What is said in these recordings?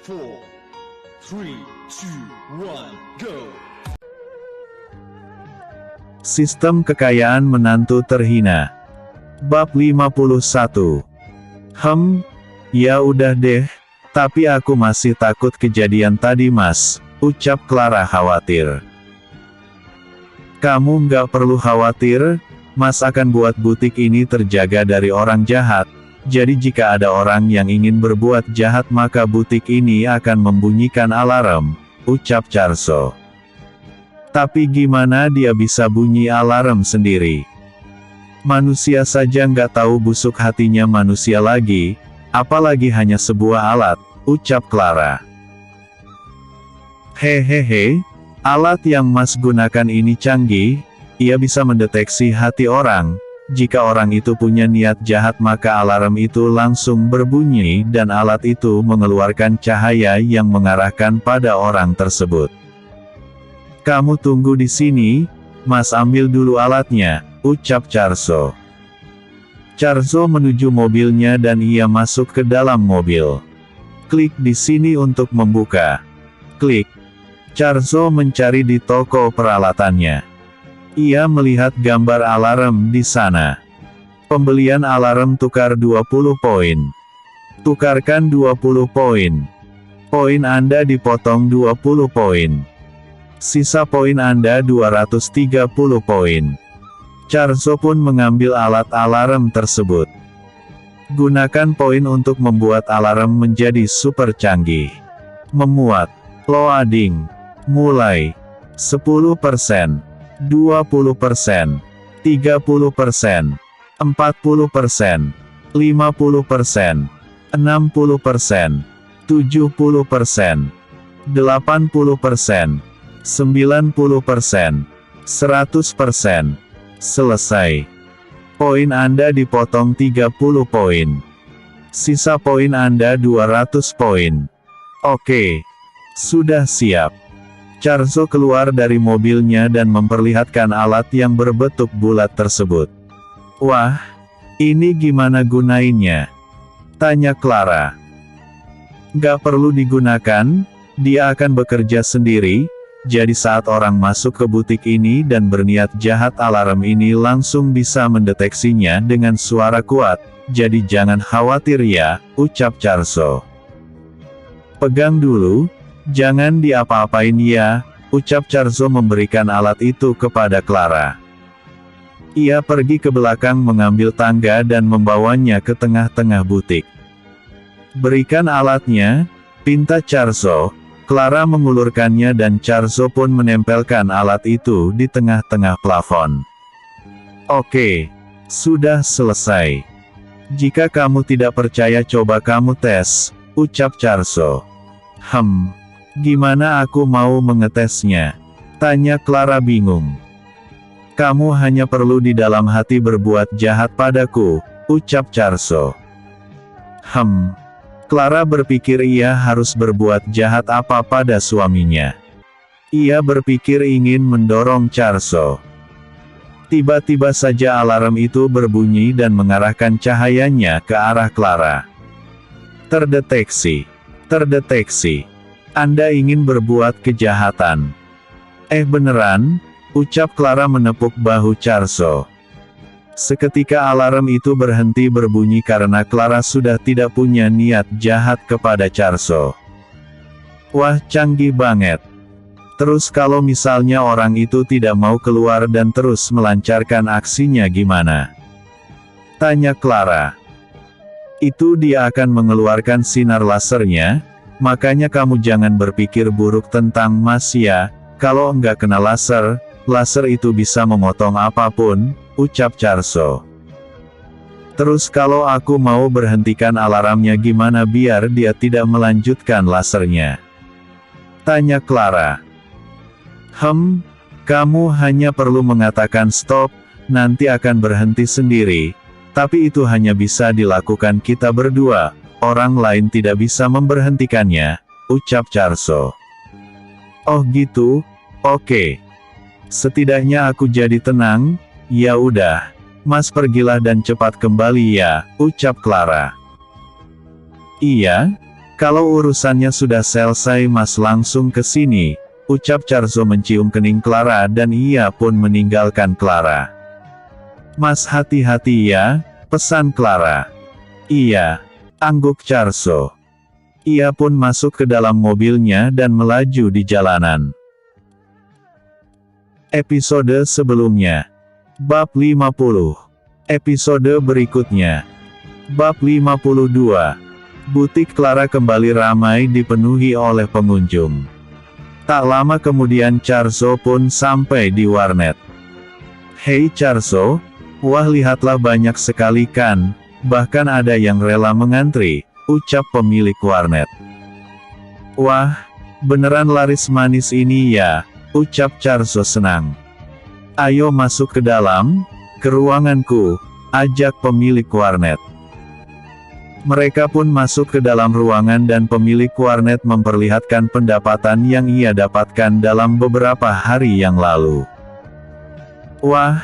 4, 3, 2, 1, go! Sistem kekayaan menantu terhina. Bab 51. Ya udah deh, tapi aku masih takut kejadian tadi mas, ucap Clara khawatir. Kamu nggak perlu khawatir, mas akan buat butik ini terjaga dari orang jahat, jadi jika ada orang yang ingin berbuat jahat maka butik ini akan membunyikan alarm, ucap Charso. Tapi gimana dia bisa bunyi alarm sendiri? Manusia saja nggak tahu busuk hatinya manusia lagi, apalagi hanya sebuah alat, ucap Clara. Hehehe, alat yang mas gunakan ini canggih, ia bisa mendeteksi hati orang, jika orang itu punya niat jahat maka alarm itu langsung berbunyi dan alat itu mengeluarkan cahaya yang mengarahkan pada orang tersebut. Kamu tunggu di sini, mas ambil dulu alatnya, ucap Charso. Charso menuju mobilnya dan ia masuk ke dalam mobil. Klik di sini untuk membuka. Klik. Charso mencari di toko peralatannya. Ia melihat gambar alarm di sana. Pembelian alarm tukar 20 poin. Tukarkan 20 poin. Poin Anda dipotong 20 poin. Sisa poin Anda 230 poin. Charso pun mengambil alat alarm tersebut. Gunakan poin untuk membuat alarm menjadi super canggih. Memuat. Loading. Mulai. 10%. 20%. 30%. 40%. 50%. 60%. 70%. 80%. 90%. 100%. Selesai. Poin Anda dipotong 30 poin. Sisa poin Anda 200 poin. Oke. Sudah siap. Charso keluar dari mobilnya dan memperlihatkan alat yang berbentuk bulat tersebut. Wah, ini gimana gunainnya? Tanya Clara. Gak perlu digunakan, dia akan bekerja sendiri. Jadi saat orang masuk ke butik ini dan berniat jahat alarm ini langsung bisa mendeteksinya dengan suara kuat, jadi jangan khawatir ya, ucap Charso. Pegang dulu, jangan diapa-apain ya, ucap Charso memberikan alat itu kepada Clara. Ia pergi ke belakang mengambil tangga dan membawanya ke tengah-tengah butik. Berikan alatnya, pinta Charso. Clara mengulurkannya dan Charso pun menempelkan alat itu di tengah-tengah plafon. Oke, sudah selesai. Jika kamu tidak percaya coba kamu tes, ucap Charso. Gimana aku mau mengetesnya? Tanya Clara bingung. Kamu hanya perlu di dalam hati berbuat jahat padaku, ucap Charso. Clara berpikir ia harus berbuat jahat apa pada suaminya. Ia berpikir ingin mendorong Charso. Tiba-tiba saja alarm itu berbunyi dan mengarahkan cahayanya ke arah Clara. Terdeteksi. Terdeteksi. Anda ingin berbuat kejahatan. Beneran? Ucap Clara menepuk bahu Charso. Seketika alarm itu berhenti berbunyi karena Clara sudah tidak punya niat jahat kepada Charso. Wah, canggih banget. Terus kalau misalnya orang itu tidak mau keluar dan terus melancarkan aksinya gimana? Tanya Clara. Itu dia akan mengeluarkan sinar lasernya, makanya kamu jangan berpikir buruk tentang Mas ya, kalau enggak kena laser, laser itu bisa memotong apapun, ucap Charso. Terus kalau aku mau berhentikan alarmnya gimana biar dia tidak melanjutkan lasernya? Tanya Clara. Kamu hanya perlu mengatakan stop, nanti akan berhenti sendiri, tapi itu hanya bisa dilakukan kita berdua, orang lain tidak bisa memberhentikannya, ucap Charso. Oh gitu, oke. Setidaknya aku jadi tenang. Ya udah, Mas pergilah dan cepat kembali ya, ucap Clara. Iya, Kalau urusannya sudah selesai Mas langsung ke sini, ucap Charzo mencium kening Clara dan ia pun meninggalkan Clara. Mas hati-hati ya, pesan Clara. Iya, angguk Charzo. Ia pun masuk ke dalam mobilnya dan melaju di jalanan. Episode sebelumnya. Bab 50. Episode berikutnya. Bab 52. Butik Clara kembali ramai dipenuhi oleh pengunjung. Tak lama kemudian Charzo pun sampai di warnet. Hei Charzo, wah lihatlah banyak sekali kan, bahkan ada yang rela mengantri, ucap pemilik warnet. Wah, beneran laris manis ini ya, ucap Charzo senang. Ayo masuk ke dalam, ke ruanganku, ajak pemilik warnet. Mereka pun masuk ke dalam ruangan dan pemilik warnet memperlihatkan pendapatan yang ia dapatkan dalam beberapa hari yang lalu. Wah,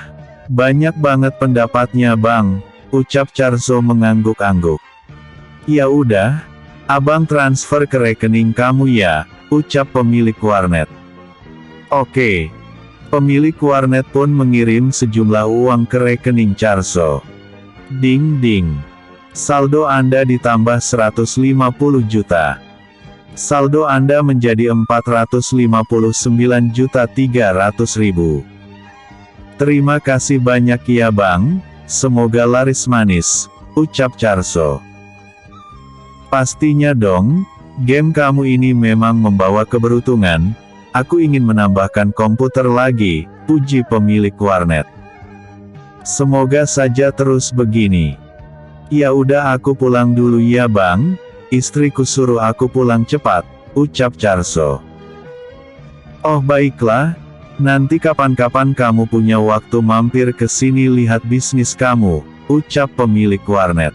banyak banget pendapatnya bang, ucap Charzo mengangguk-angguk. Ya udah, abang transfer ke rekening kamu ya, ucap pemilik warnet. Oke. Pemilik warnet pun mengirim sejumlah uang ke rekening Charzo. Ding ding. Saldo Anda ditambah 150 juta. Saldo Anda menjadi 459.300.000. Terima kasih banyak ya bang, semoga laris manis, ucap Charzo. Pastinya dong, game kamu ini memang membawa keberuntungan, aku ingin menambahkan komputer lagi, puji pemilik warnet. Semoga saja terus begini. Ya udah aku pulang dulu ya bang, istriku suruh aku pulang cepat, ucap Charzo. Oh baiklah, nanti kapan-kapan kamu punya waktu mampir ke sini lihat bisnis kamu, ucap pemilik warnet.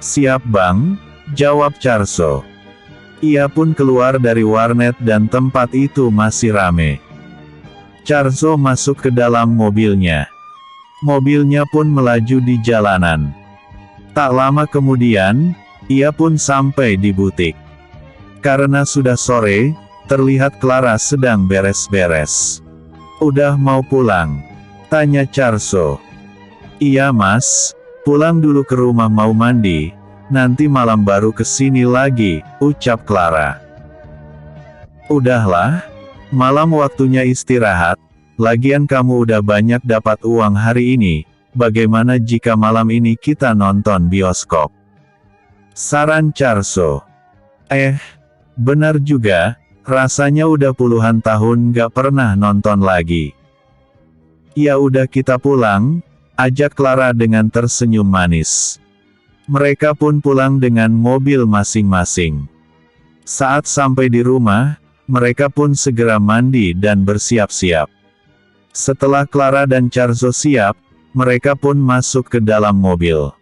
Siap bang, jawab Charzo. Ia pun keluar dari warnet dan tempat itu masih rame. Charzo masuk ke dalam mobilnya. Mobilnya pun melaju di jalanan. Tak lama kemudian, ia pun sampai di butik. Karena sudah sore, terlihat Clara sedang beres-beres. Udah mau pulang? Tanya Charzo. Iya mas, pulang dulu ke rumah mau mandi, nanti malam baru kesini lagi, ucap Clara. Udahlah, malam waktunya istirahat, lagian kamu udah banyak dapat uang hari ini. Bagaimana jika malam ini kita nonton bioskop? Saran Charzo. Benar juga, rasanya udah puluhan tahun gak pernah nonton lagi. Ya udah kita pulang, ajak Clara dengan tersenyum manis. Mereka pun pulang dengan mobil masing-masing. Saat sampai di rumah, mereka pun segera mandi dan bersiap-siap. Setelah Clara dan Charzo siap, mereka pun masuk ke dalam mobil.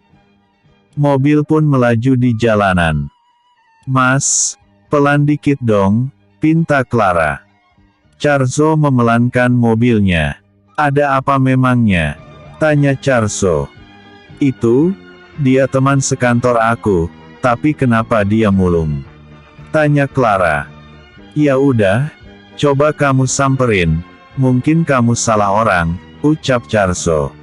Mobil pun melaju di jalanan. Mas, pelan dikit dong, pinta Clara. Charzo memelankan mobilnya. Ada apa memangnya? Tanya Charzo. Itu, dia teman sekantor aku, tapi kenapa dia mulung? Tanya Clara. Ya udah, coba kamu samperin, mungkin kamu salah orang, ucap Charzo.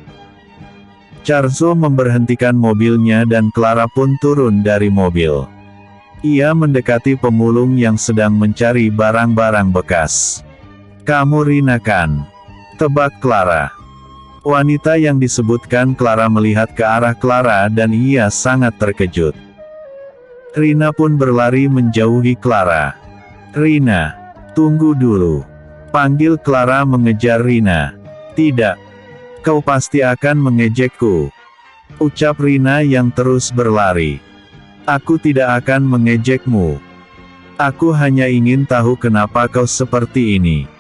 Charzo memberhentikan mobilnya dan Clara pun turun dari mobil. Ia mendekati pemulung yang sedang mencari barang-barang bekas. Kamu Rina kan? Tebak Clara. Wanita yang disebutkan Clara melihat ke arah Clara dan ia sangat terkejut. Rina pun berlari menjauhi Clara. Rina, tunggu dulu. Panggil Clara mengejar Rina. Tidak. Kau pasti akan mengejekku, ucap Rina yang terus berlari. Aku tidak akan mengejekmu. Aku hanya ingin tahu kenapa kau seperti ini.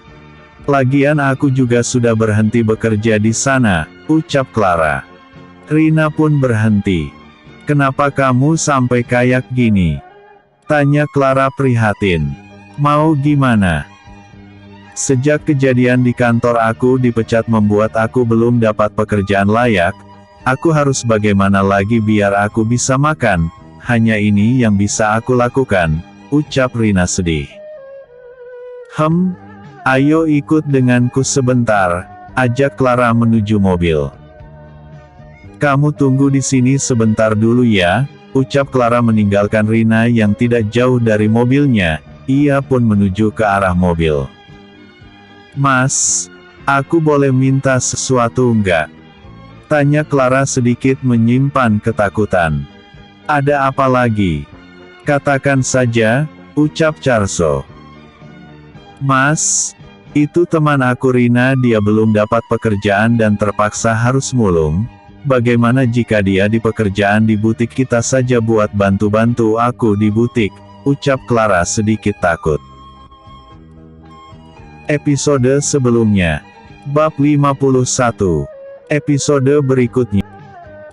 Lagian aku juga sudah berhenti bekerja di sana, ucap Clara. Rina pun berhenti. Kenapa kamu sampai kayak gini? Tanya Clara prihatin. Mau gimana? Sejak kejadian di kantor aku dipecat membuat aku belum dapat pekerjaan layak, aku harus bagaimana lagi biar aku bisa makan, hanya ini yang bisa aku lakukan, ucap Rina sedih. Ayo ikut denganku sebentar, ajak Clara menuju mobil. Kamu tunggu di sini sebentar dulu ya, ucap Clara meninggalkan Rina yang tidak jauh dari mobilnya, ia pun menuju ke arah mobil. Mas, aku boleh minta sesuatu enggak? Tanya Clara sedikit menyimpan ketakutan. Ada apa lagi? Katakan saja, ucap Charso. Mas, itu teman aku Rina, dia belum dapat pekerjaan dan terpaksa harus mulung. Bagaimana jika dia di pekerjaan di butik kita saja buat bantu-bantu aku di butik, ucap Clara sedikit takut. Episode sebelumnya. Bab 51. Episode berikutnya.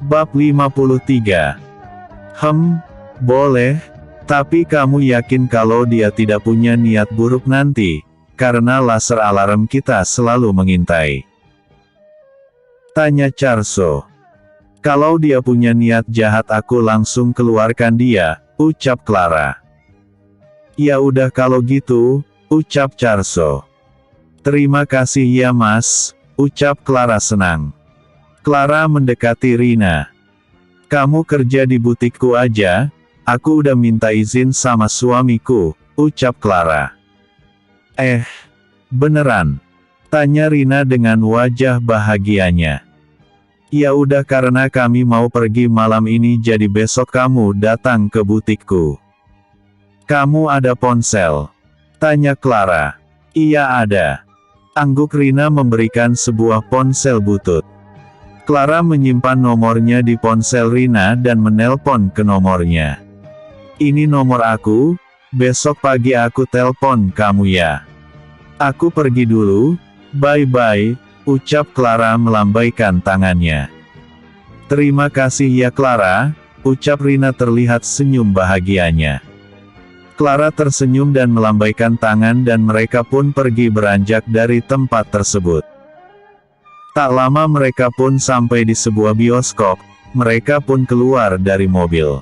Bab 53. Boleh. Tapi kamu yakin kalau dia tidak punya niat buruk nanti, karena laser alarm kita selalu mengintai? Tanya Charso. Kalau dia punya niat jahat aku langsung keluarkan dia, ucap Clara. Ya udah kalau gitu, ucap Charso. Terima kasih ya mas, ucap Clara senang. Clara mendekati Rina. Kamu kerja di butikku aja? Aku udah minta izin sama suamiku, ucap Clara. Beneran? Tanya Rina dengan wajah bahagianya. Ya udah karena kami mau pergi malam ini jadi besok kamu datang ke butikku. Kamu ada ponsel? Tanya Clara. Iya ada. Angguk Rina memberikan sebuah ponsel butut. Clara menyimpan nomornya di ponsel Rina dan menelpon ke nomornya. Ini nomor aku, besok pagi aku telpon kamu ya. Aku pergi dulu, bye-bye, ucap Clara melambaikan tangannya. Terima kasih ya Clara, ucap Rina terlihat senyum bahagianya. Clara tersenyum dan melambaikan tangan dan mereka pun pergi beranjak dari tempat tersebut. Tak lama mereka pun sampai di sebuah bioskop, mereka pun keluar dari mobil.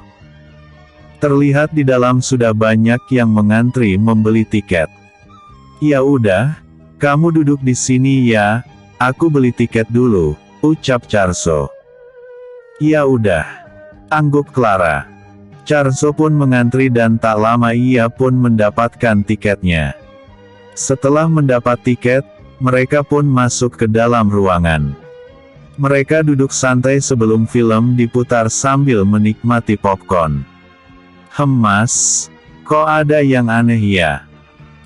Terlihat di dalam sudah banyak yang mengantri membeli tiket. Ya udah, kamu duduk di sini ya, aku beli tiket dulu, ucap Charso. Ya udah, angguk Clara. Charso pun mengantri dan tak lama ia pun mendapatkan tiketnya. Setelah mendapat tiket, mereka pun masuk ke dalam ruangan. Mereka duduk santai sebelum film diputar sambil menikmati popcorn. Mas, kok ada yang aneh ya?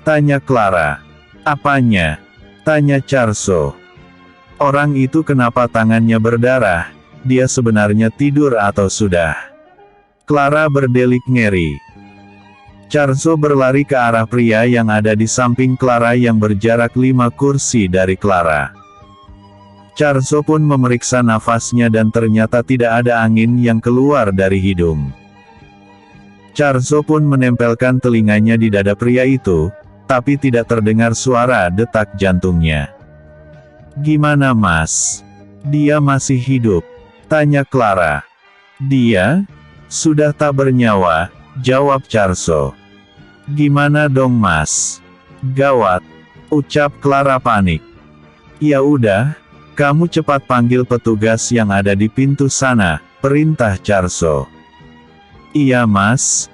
Tanya Clara. Apanya? Tanya Charso. Orang itu kenapa tangannya berdarah? Dia sebenarnya tidur atau sudah? Clara berdelik ngeri. Charso berlari ke arah pria yang ada di samping Clara yang berjarak 5 kursi dari Clara. Charso pun memeriksa nafasnya dan ternyata tidak ada angin yang keluar dari hidung. Charso pun menempelkan telinganya di dada pria itu, tapi tidak terdengar suara detak jantungnya. Gimana mas? Dia masih hidup? Tanya Clara. Dia? Sudah tak bernyawa, jawab Charso. Gimana dong mas? Gawat, ucap Clara panik. Ya udah, kamu cepat panggil petugas yang ada di pintu sana, perintah Charso. Iya mas,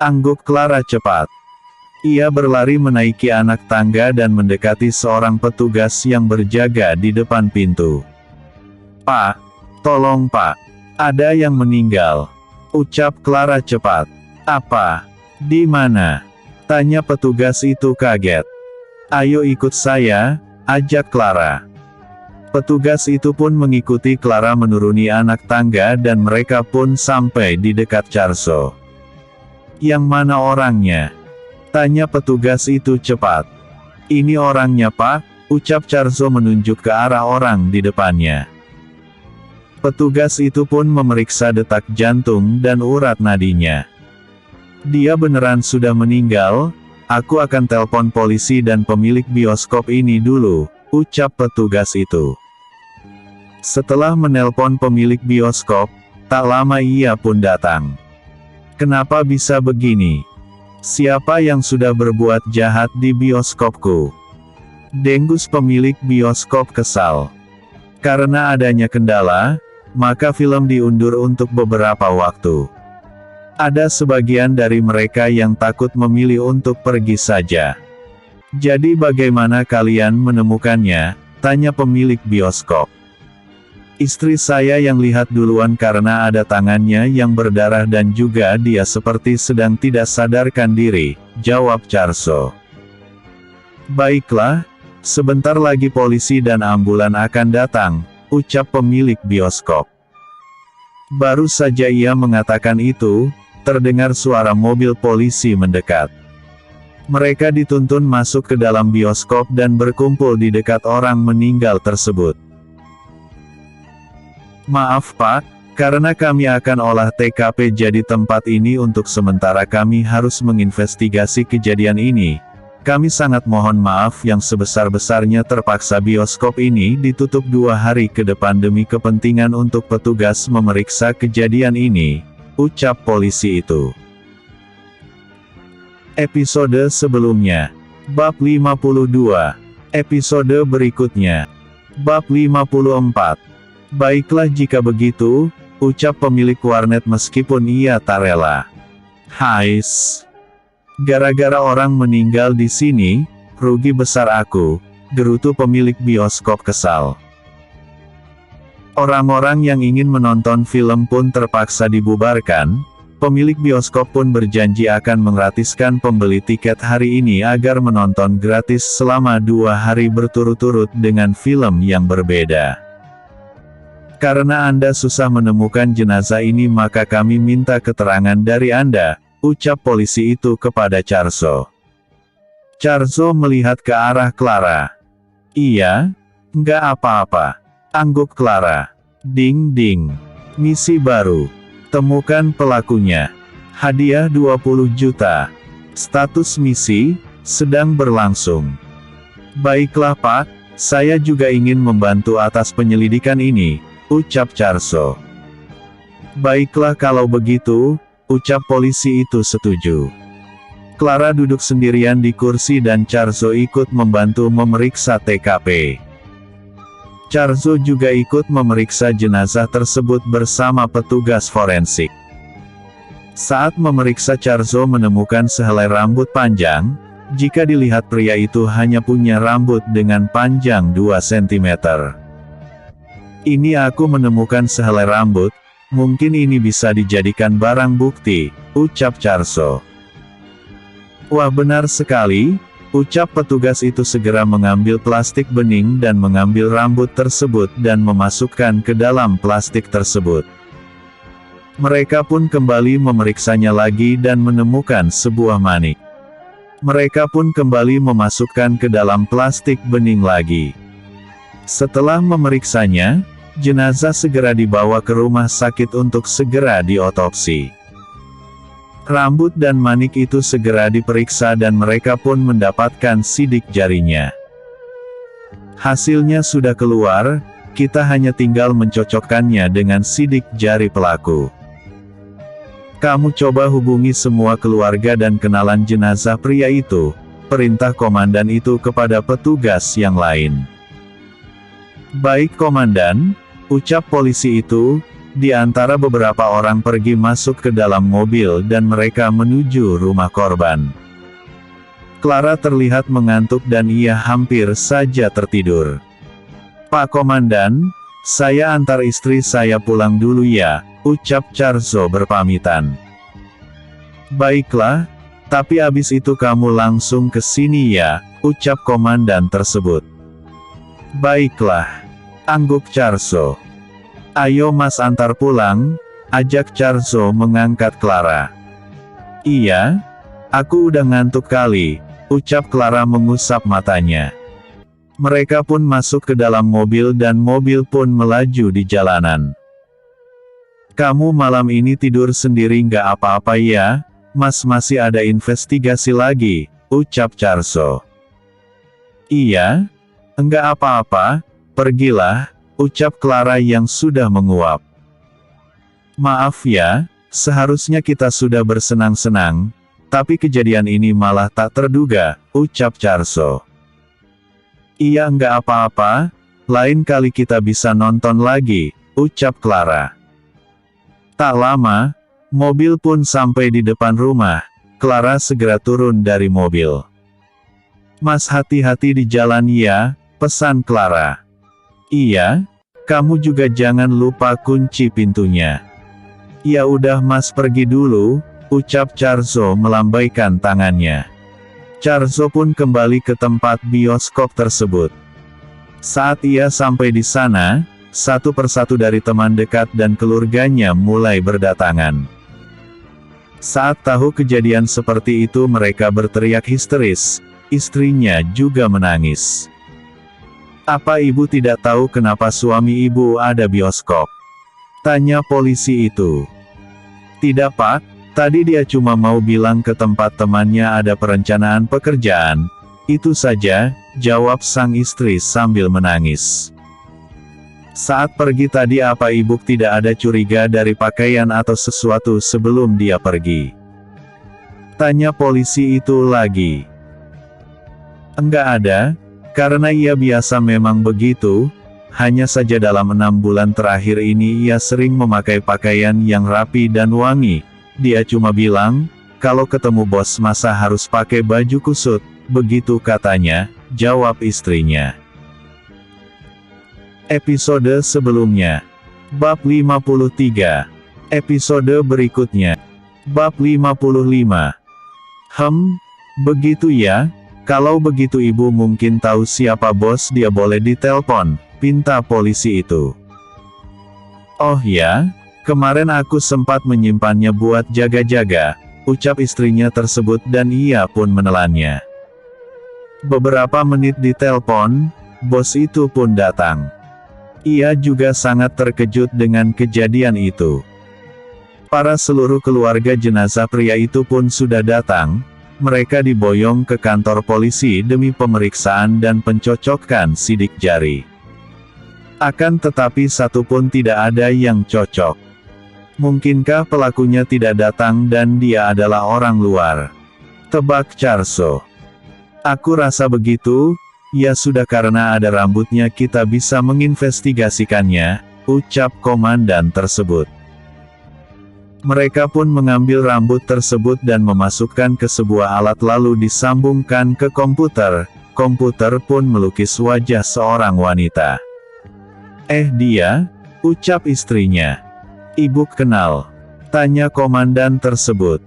angguk Clara cepat. Ia berlari menaiki anak tangga dan mendekati seorang petugas yang berjaga di depan pintu. Pak, tolong pak, ada yang meninggal, ucap Clara cepat. Apa? Di mana? Tanya petugas itu kaget. Ayo ikut saya, ajak Clara. Petugas itu pun mengikuti Clara menuruni anak tangga dan mereka pun sampai di dekat Charso. Yang mana orangnya? Tanya petugas itu cepat. Ini orangnya pak, ucap Charso menunjuk ke arah orang di depannya. Petugas itu pun memeriksa detak jantung dan urat nadinya. Dia beneran sudah meninggal, aku akan telepon polisi dan pemilik bioskop ini dulu, ucap petugas itu. Setelah menelpon pemilik bioskop, Tak lama ia pun datang. Kenapa bisa begini? Siapa yang sudah berbuat jahat di bioskopku? Dengus pemilik bioskop kesal. Karena adanya kendala, maka film diundur untuk beberapa waktu. Ada sebagian dari mereka yang takut memilih untuk pergi saja. Jadi bagaimana kalian menemukannya? Tanya pemilik bioskop. Istri saya yang lihat duluan karena ada tangannya yang berdarah dan juga dia seperti sedang tidak sadarkan diri, jawab Charso. Baiklah, sebentar lagi polisi dan ambulan akan datang, ucap pemilik bioskop. Baru saja ia mengatakan itu, terdengar suara mobil polisi mendekat. Mereka dituntun masuk ke dalam bioskop dan berkumpul di dekat orang meninggal tersebut. Maaf Pak, karena kami akan olah TKP jadi tempat ini untuk sementara kami harus menginvestigasi kejadian ini. Kami sangat mohon maaf yang sebesar-besarnya terpaksa bioskop ini ditutup 2 hari ke depan demi kepentingan untuk petugas memeriksa kejadian ini, ucap polisi itu. Episode sebelumnya. Bab 52. Episode berikutnya. Bab 54. Baiklah jika begitu, ucap pemilik warnet meskipun ia tak rela. Hais. Gara-gara orang meninggal di sini, rugi besar aku, gerutu pemilik bioskop kesal. Orang-orang yang ingin menonton film pun terpaksa dibubarkan. Pemilik bioskop pun berjanji akan menggratiskan pembeli tiket hari ini agar menonton gratis selama 2 hari berturut-turut dengan film yang berbeda. Karena Anda susah menemukan jenazah ini maka kami minta keterangan dari Anda, ucap polisi itu kepada Charso. Charso melihat ke arah Clara. Iya? Nggak apa-apa. Angguk Clara. Ding ding. Misi baru. Temukan pelakunya. Hadiah 20 juta. Status misi, sedang berlangsung. Baiklah Pak, saya juga ingin membantu atas penyelidikan ini, ucap Charso. Baiklah kalau begitu, ucap polisi itu setuju. Clara duduk sendirian di kursi dan Charso ikut membantu memeriksa TKP. Charso juga ikut memeriksa jenazah tersebut bersama petugas forensik. Saat memeriksa Charso menemukan sehelai rambut panjang, jika dilihat pria itu hanya punya rambut dengan panjang 2 cm. Ini aku menemukan sehelai rambut, mungkin ini bisa dijadikan barang bukti, ucap Charso. Wah benar sekali, ucap petugas itu segera mengambil plastik bening dan mengambil rambut tersebut dan memasukkan ke dalam plastik tersebut. Mereka pun kembali memeriksanya lagi dan menemukan sebuah manik. Mereka pun kembali memasukkan ke dalam plastik bening lagi. Setelah memeriksanya, jenazah segera dibawa ke rumah sakit untuk segera diotopsi. Rambut dan manik itu segera diperiksa dan mereka pun mendapatkan sidik jarinya. Hasilnya sudah keluar, kita hanya tinggal mencocokkannya dengan sidik jari pelaku. Kamu coba hubungi semua keluarga dan kenalan jenazah pria itu, perintah komandan itu kepada petugas yang lain. Baik komandan, ucap polisi itu, di antara beberapa orang pergi masuk ke dalam mobil dan mereka menuju rumah korban. Clara terlihat mengantuk dan ia hampir saja tertidur. Pak Komandan, saya antar istri saya pulang dulu ya, ucap Charso berpamitan. Baiklah, tapi abis itu kamu langsung ke sini ya, ucap komandan tersebut. Baiklah, angguk Charso. Ayo mas antar pulang, ajak Charso mengangkat Clara. Iya, aku udah ngantuk kali, ucap Clara mengusap matanya. Mereka pun masuk ke dalam mobil dan mobil pun melaju di jalanan. Kamu malam ini tidur sendiri nggak apa-apa ya, mas masih ada investigasi lagi, ucap Charso. Iya, enggak apa-apa, pergilah, ucap Clara yang sudah menguap. Maaf ya, seharusnya kita sudah bersenang-senang, tapi kejadian ini malah tak terduga, ucap Charso. Iya nggak apa-apa, lain kali kita bisa nonton lagi, ucap Clara. Tak lama, mobil pun sampai di depan rumah. Clara segera turun dari mobil. Mas hati-hati di jalan ya, pesan Clara. Iya, kamu juga jangan lupa kunci pintunya. Ya udah mas pergi dulu, ucap Charso melambaikan tangannya. Charso pun kembali ke tempat bioskop tersebut. Saat ia sampai di sana, satu persatu dari teman dekat dan keluarganya mulai berdatangan. Saat tahu kejadian seperti itu mereka berteriak histeris, istrinya juga menangis. Apa ibu tidak tahu kenapa suami ibu ada bioskop? Tanya polisi itu. Tidak pak, tadi dia cuma mau bilang ke tempat temannya ada perencanaan pekerjaan. Itu saja, jawab sang istri sambil menangis. Saat pergi tadi apa ibu tidak ada curiga dari pakaian atau sesuatu sebelum dia pergi? Tanya polisi itu lagi. Enggak ada, karena ia biasa memang begitu, hanya saja dalam 6 bulan terakhir ini ia sering memakai pakaian yang rapi dan wangi. Dia cuma bilang, kalau ketemu bos masa harus pakai baju kusut, begitu katanya, jawab istrinya. Episode sebelumnya. Bab 53. Episode berikutnya. Bab 55. Begitu ya? Kalau begitu ibu mungkin tahu siapa bos dia boleh ditelepon, pinta polisi itu. Oh ya? Kemarin aku sempat menyimpannya buat jaga-jaga, ucap istrinya tersebut dan ia pun menelannya. Beberapa menit ditelepon, bos itu pun datang. Ia juga sangat terkejut dengan kejadian itu. Para seluruh keluarga jenazah pria itu pun sudah datang, mereka diboyong ke kantor polisi demi pemeriksaan dan pencocokan sidik jari. Akan tetapi satu pun tidak ada yang cocok. Mungkinkah pelakunya tidak datang dan dia adalah orang luar? Tebak Charso. Aku rasa begitu. Ya sudah karena ada rambutnya kita bisa menginvestigasikannya, ucap komandan tersebut. Mereka pun mengambil rambut tersebut dan memasukkan ke sebuah alat lalu disambungkan ke komputer. Komputer pun melukis wajah seorang wanita. Dia? Ucap istrinya. Ibu kenal? Tanya komandan tersebut.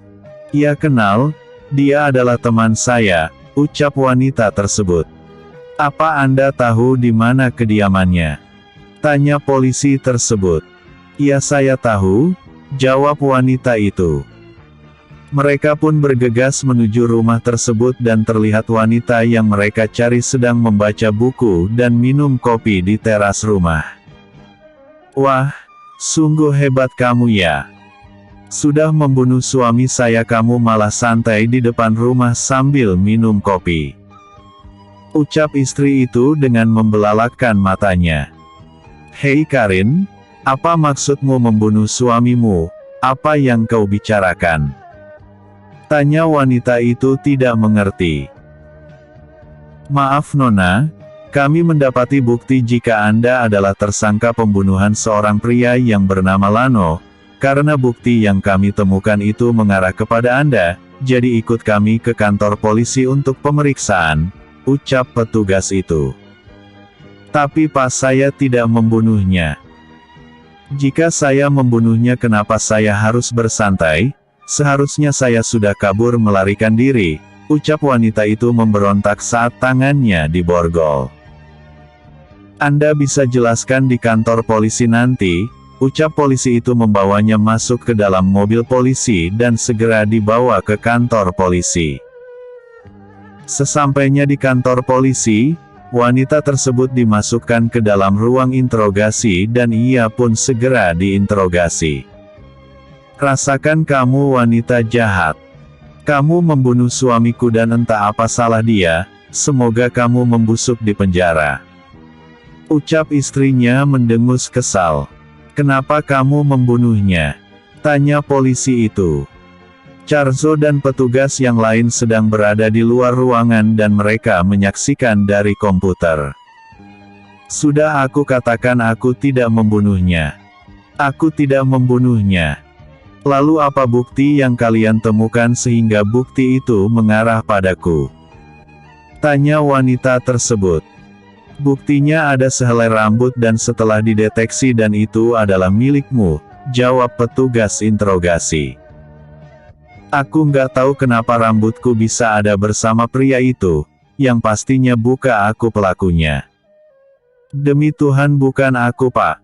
Ya kenal, dia adalah teman saya, ucap wanita tersebut. Apa Anda tahu di mana kediamannya? Tanya polisi tersebut. Ya saya tahu, jawab wanita itu. Mereka pun bergegas menuju rumah tersebut dan terlihat wanita yang mereka cari sedang membaca buku dan minum kopi di teras rumah. Wah, sungguh hebat kamu ya. Sudah membunuh suami saya kamu malah santai di depan rumah sambil minum kopi. Ucap istri itu dengan membelalakkan matanya. Hei Karin, apa maksudmu membunuh suamimu? Apa yang kau bicarakan? Tanya wanita itu tidak mengerti. Maaf Nona, kami mendapati bukti jika Anda adalah tersangka pembunuhan seorang pria yang bernama Lano. Karena bukti yang kami temukan itu mengarah kepada Anda, jadi ikut kami ke kantor polisi untuk pemeriksaan, ucap petugas itu. Tapi pas saya tidak membunuhnya. Jika saya membunuhnya kenapa saya harus bersantai? Seharusnya saya sudah kabur melarikan diri, ucap wanita itu memberontak saat tangannya diborgol. Anda bisa jelaskan di kantor polisi nanti, ucap polisi itu membawanya masuk ke dalam mobil polisi dan segera dibawa ke kantor polisi. Sesampainya di kantor polisi, wanita tersebut dimasukkan ke dalam ruang interogasi dan ia pun segera diinterogasi. Rasakan kamu wanita jahat. Kamu membunuh suamiku dan entah apa salah dia, semoga kamu membusuk di penjara. Ucap istrinya mendengus kesal. Kenapa kamu membunuhnya? Tanya polisi itu. Charzo dan petugas yang lain sedang berada di luar ruangan dan mereka menyaksikan dari komputer. Sudah aku katakan aku tidak membunuhnya. Aku tidak membunuhnya. Lalu apa bukti yang kalian temukan sehingga bukti itu mengarah padaku? Tanya wanita tersebut. Buktinya ada sehelai rambut dan setelah dideteksi dan itu adalah milikmu, jawab petugas interogasi. Aku nggak tahu kenapa rambutku bisa ada bersama pria itu, yang pastinya bukan aku pelakunya. Demi Tuhan bukan aku Pak.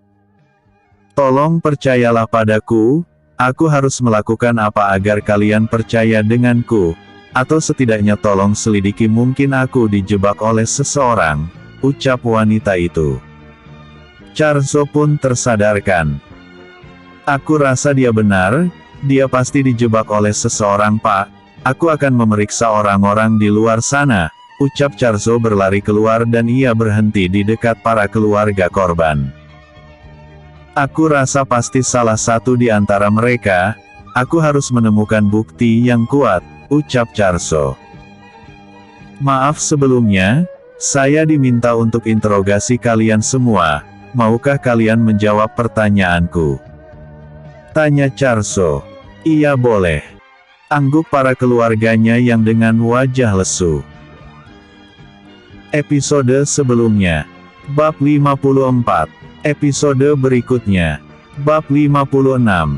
Tolong percayalah padaku, aku harus melakukan apa agar kalian percaya denganku, atau setidaknya tolong selidiki mungkin aku dijebak oleh seseorang, ucap wanita itu. Charzo pun tersadarkan. Aku rasa dia benar. Dia pasti dijebak oleh seseorang Pak. Aku akan memeriksa orang-orang di luar sana, ucap Charzo berlari keluar dan ia berhenti di dekat para keluarga korban. Aku rasa pasti salah satu di antara mereka. Aku harus menemukan bukti yang kuat, ucap Charzo. Maaf sebelumnya, saya diminta untuk interogasi kalian semua. Maukah kalian menjawab pertanyaanku? Tanya Charzo. Iya boleh. Angguk para keluarganya yang dengan wajah lesu. Episode sebelumnya. Bab 54. Episode berikutnya. Bab 56.